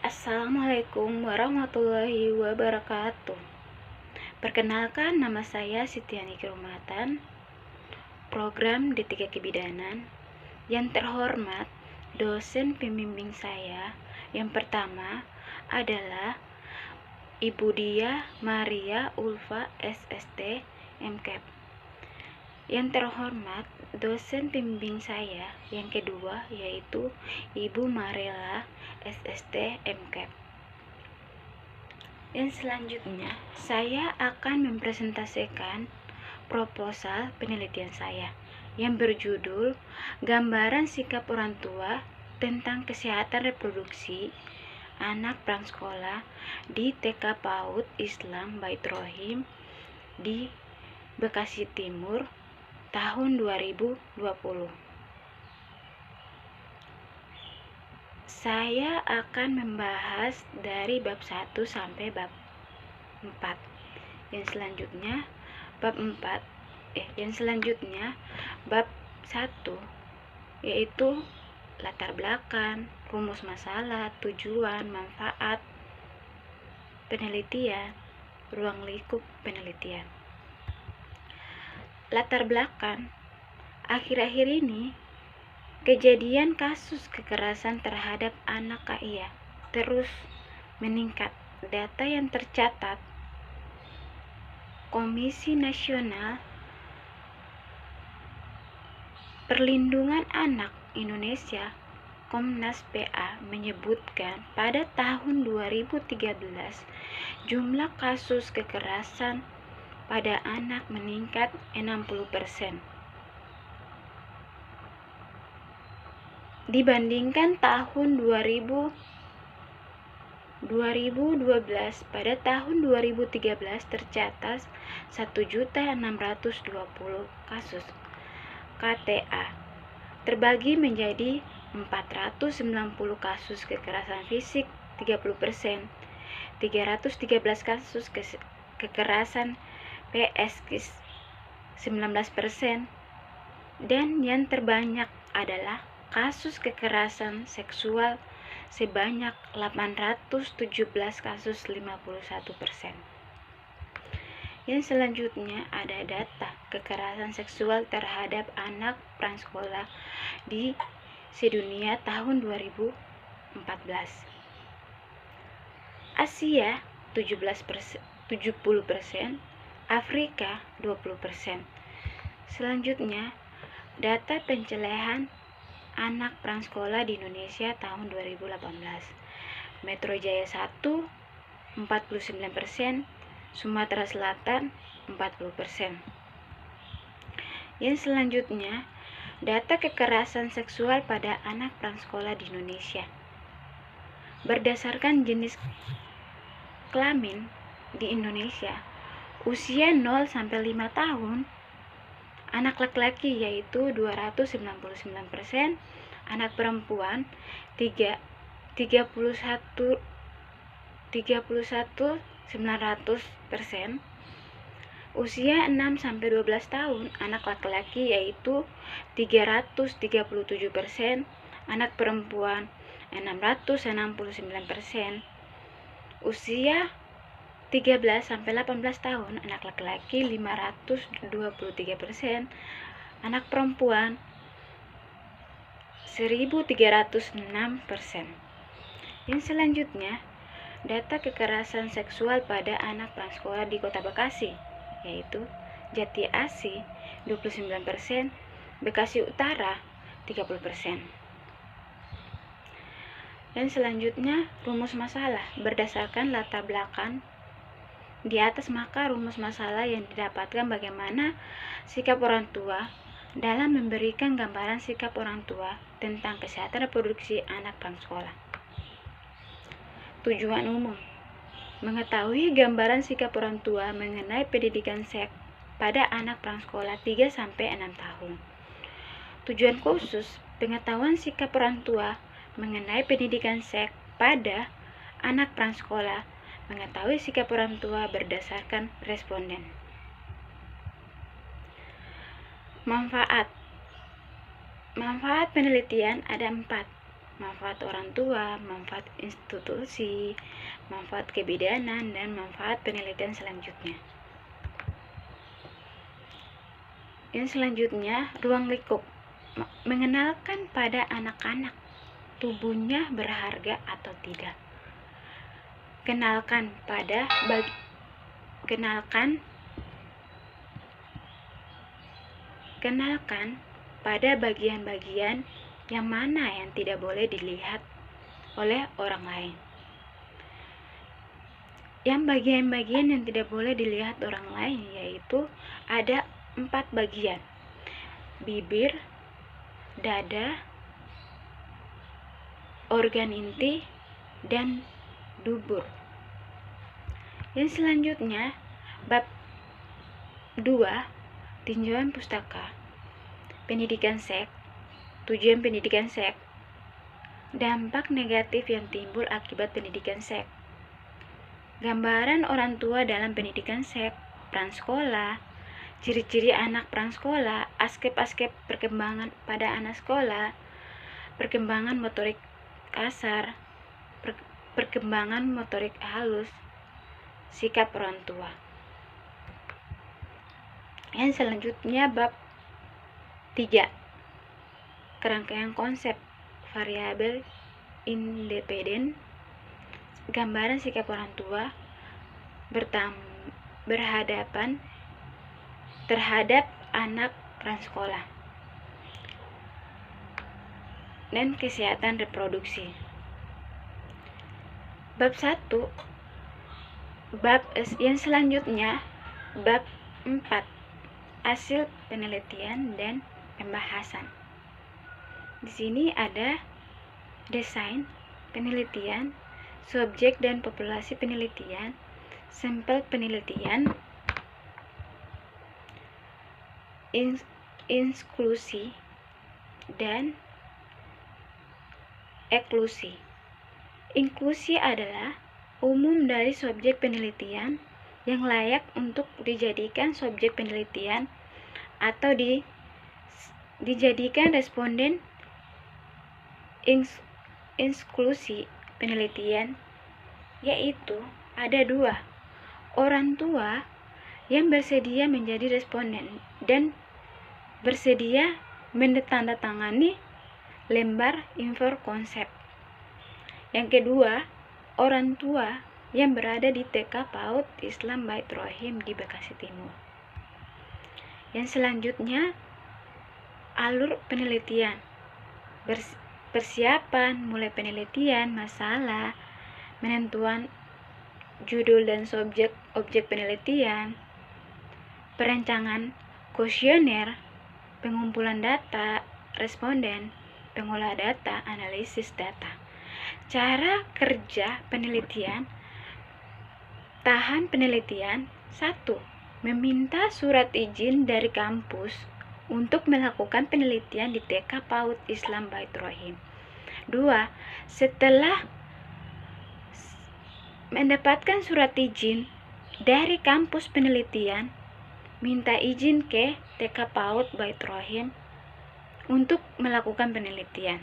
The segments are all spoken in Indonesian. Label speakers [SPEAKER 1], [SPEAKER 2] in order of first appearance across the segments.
[SPEAKER 1] Assalamualaikum warahmatullahi wabarakatuh. Perkenalkan, nama saya Sitiani Kirumatan, program D3 Kebidanan. Yang terhormat, dosen pembimbing saya yang pertama adalah Ibu Dia Maria Ulfa SST MKep. Yang terhormat, dosen pembimbing saya yang kedua yaitu Ibu Marela SST MKep. Dan selanjutnya, saya akan mempresentasikan proposal penelitian saya yang berjudul Gambaran Sikap Orang Tua tentang Kesehatan Reproduksi Anak Prasekolah di TK PAUD Islam Bait Rohim di Bekasi Timur tahun 2020. Saya akan membahas dari bab 1 sampai bab 4. Yang selanjutnya bab 1 yaitu latar belakang, rumus masalah, tujuan, manfaat penelitian, ruang lingkup penelitian. Latar belakang, akhir-akhir ini kejadian kasus kekerasan terhadap anak KIA terus meningkat. Data yang tercatat Komisi Nasional Perlindungan Anak Indonesia Komnas PA menyebutkan pada tahun 2013 jumlah kasus kekerasan pada anak meningkat 60% dibandingkan tahun 2012. Pada tahun 2013 tercatat 1.620 kasus KTA, terbagi menjadi 490 kasus kekerasan fisik 30%, 313 kasus kekerasan psikis 19%, dan yang terbanyak adalah kasus kekerasan seksual sebanyak 817 kasus 51%. Yang selanjutnya ada data kekerasan seksual terhadap anak prasekolah di sedunia tahun 2014. Asia 70%, Afrika 20%. Selanjutnya, data pencelehan anak prasekolah di Indonesia tahun 2018. Metro Jaya 1 49%, Sumatera Selatan 40%. Yang selanjutnya, data kekerasan seksual pada anak prasekolah di Indonesia. Berdasarkan jenis kelamin di Indonesia, usia 0 sampai 5 tahun, anak laki-laki yaitu 299%, anak perempuan 31.900%, usia 6 sampai 12 tahun, anak laki-laki yaitu 337%, anak perempuan 669%, usia 13 sampai 18 tahun, anak laki-laki 523%, anak perempuan 1306%. Yang selanjutnya, data kekerasan seksual pada anak prasekolah di Kota Bekasi, yaitu Jati Asih 29%, Bekasi Utara 30%. Dan selanjutnya, rumus masalah berdasarkan latar belakang di atas, maka rumus masalah yang didapatkan bagaimana sikap orang tua dalam memberikan gambaran sikap orang tua tentang kesehatan reproduksi anak prasekolah. Tujuan umum: mengetahui gambaran sikap orang tua mengenai pendidikan seks pada anak prasekolah 3 sampai 6 tahun. Tujuan khusus: pengetahuan sikap orang tua mengenai pendidikan seks pada anak prasekolah, mengetahui sikap orang tua berdasarkan responden. Manfaat penelitian ada 4. manfaat orang tua, manfaat institusi, manfaat kebidanan, dan manfaat penelitian selanjutnya. Yang selanjutnya, ruang lingkup. Mengenalkan pada anak-anak tubuhnya berharga atau tidak. Kenalkan pada bagian-bagian yang mana yang tidak boleh dilihat oleh orang lain. Yang bagian-bagian yang tidak boleh dilihat orang lain yaitu ada 4 bagian: bibir, dada, organ inti, dan dubur. Yang selanjutnya, bab 2, tinjauan pustaka, pendidikan seks, tujuan pendidikan seks, dampak negatif yang timbul akibat pendidikan seks, gambaran orang tua dalam pendidikan seks, prasekolah, ciri-ciri anak prasekolah, aspek-aspek perkembangan pada anak sekolah, perkembangan motorik kasar, perkembangan motorik halus, sikap orang tua. Yang selanjutnya bab 3, kerangkaian konsep variabel independen, gambaran sikap orang tua berhadapan terhadap anak prasekolah, dan kesehatan reproduksi. Bab 1, yang selanjutnya bab 4, hasil penelitian dan pembahasan. Di sini ada desain penelitian, subjek dan populasi penelitian, sampel penelitian, inklusi dan eksklusi. Inklusi adalah umum dari subjek penelitian yang layak untuk dijadikan subjek penelitian atau dijadikan responden. Eksklusi penelitian yaitu ada 2, orang tua yang bersedia menjadi responden dan bersedia menandatangani lembar info konsep. Yang kedua, orang tua yang berada di TK PAUD Islam Bait Rohim di Bekasi Timur. Yang selanjutnya, alur penelitian, persiapan mulai penelitian, masalah, penentuan judul dan objek penelitian, perancangan kuesioner, pengumpulan data responden, pengolah data, analisis data. Cara kerja penelitian. Tahan penelitian. 1. Meminta surat izin dari kampus untuk melakukan penelitian di TK PAUD Islam Bait Rohim. 2. Setelah mendapatkan surat izin dari kampus penelitian, minta izin ke TK PAUD Bait Rohim untuk melakukan penelitian.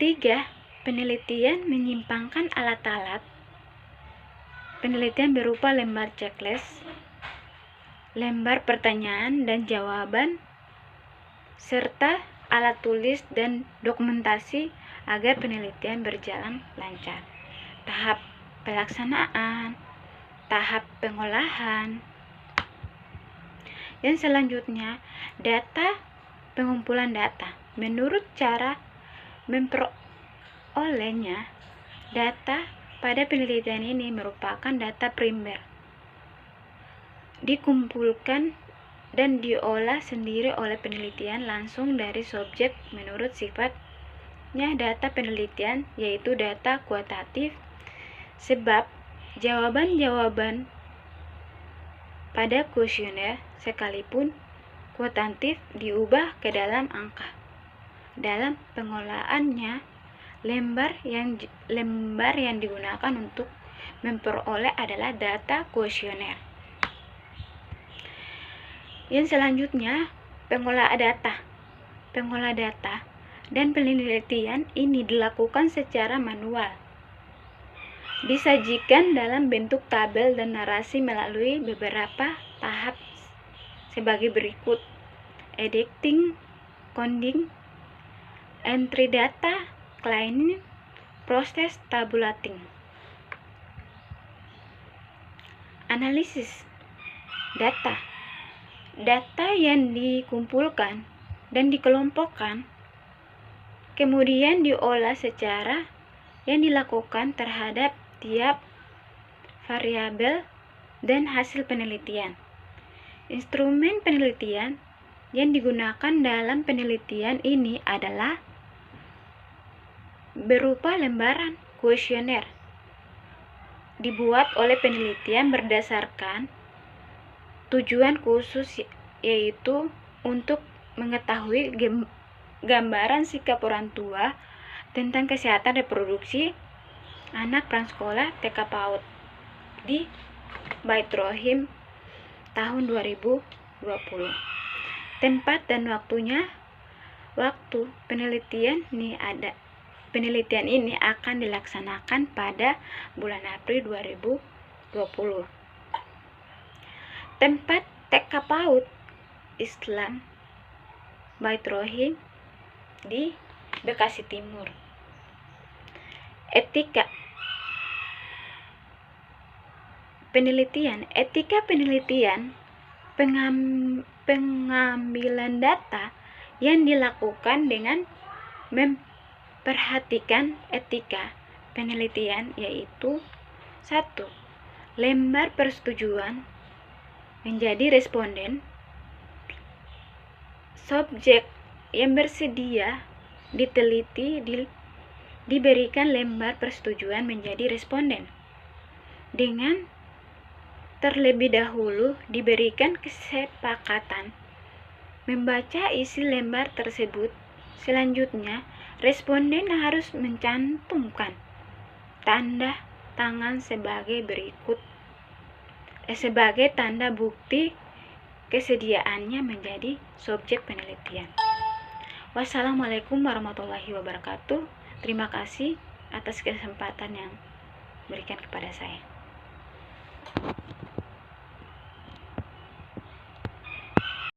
[SPEAKER 1] 3. Penelitian menyimpangkan alat-alat penelitian berupa lembar checklist, lembar pertanyaan dan jawaban, serta alat tulis dan dokumentasi agar penelitian berjalan lancar. Tahap pelaksanaan, tahap pengolahan. Yang selanjutnya, data, pengumpulan data. Menurut cara memperolehnya data pada penelitian ini merupakan data primer, dikumpulkan dan diolah sendiri oleh penelitian langsung dari subjek menurut sifatnya data penelitian, yaitu data kuantitatif, sebab jawaban-jawaban pada kuesioner sekalipun kuantitatif diubah ke dalam angka. Dalam pengolahannya, lembar yang digunakan untuk memperoleh adalah data kuesioner. Yang selanjutnya, pengolah data. Pengolah data dan penelitian ini dilakukan secara manual. Disajikan dalam bentuk tabel dan narasi melalui beberapa tahap sebagai berikut: editing, coding, entry data, cleaning, proses tabulating. Analisis data. Data yang dikumpulkan dan dikelompokkan kemudian diolah secara yang dilakukan terhadap tiap variabel dan hasil penelitian. Instrumen penelitian yang digunakan dalam penelitian ini adalah berupa lembaran kuesioner dibuat oleh penelitian berdasarkan tujuan khusus, yaitu untuk mengetahui gambaran sikap orang tua tentang kesehatan reproduksi anak prasekolah TK PAUD di Bait Rohim tahun 2020. Tempat dan waktunya. Waktu penelitian ini akan dilaksanakan pada bulan April 2020. Tempat TK PAUD Islam Bait Rohim di Bekasi Timur. Etika penelitian. Etika penelitian pengambilan data yang dilakukan dengan memperhatikan etika penelitian, yaitu 1. Lembar persetujuan menjadi responden. Subjek yang bersedia diteliti diberikan lembar persetujuan menjadi responden dengan terlebih dahulu diberikan kesepakatan membaca isi lembar tersebut. Selanjutnya, responden harus mencantumkan tanda tangan sebagai berikut. Sebagai tanda bukti kesediaannya menjadi subjek penelitian. Wassalamualaikum warahmatullahi wabarakatuh. Terima kasih atas kesempatan yang diberikan kepada saya.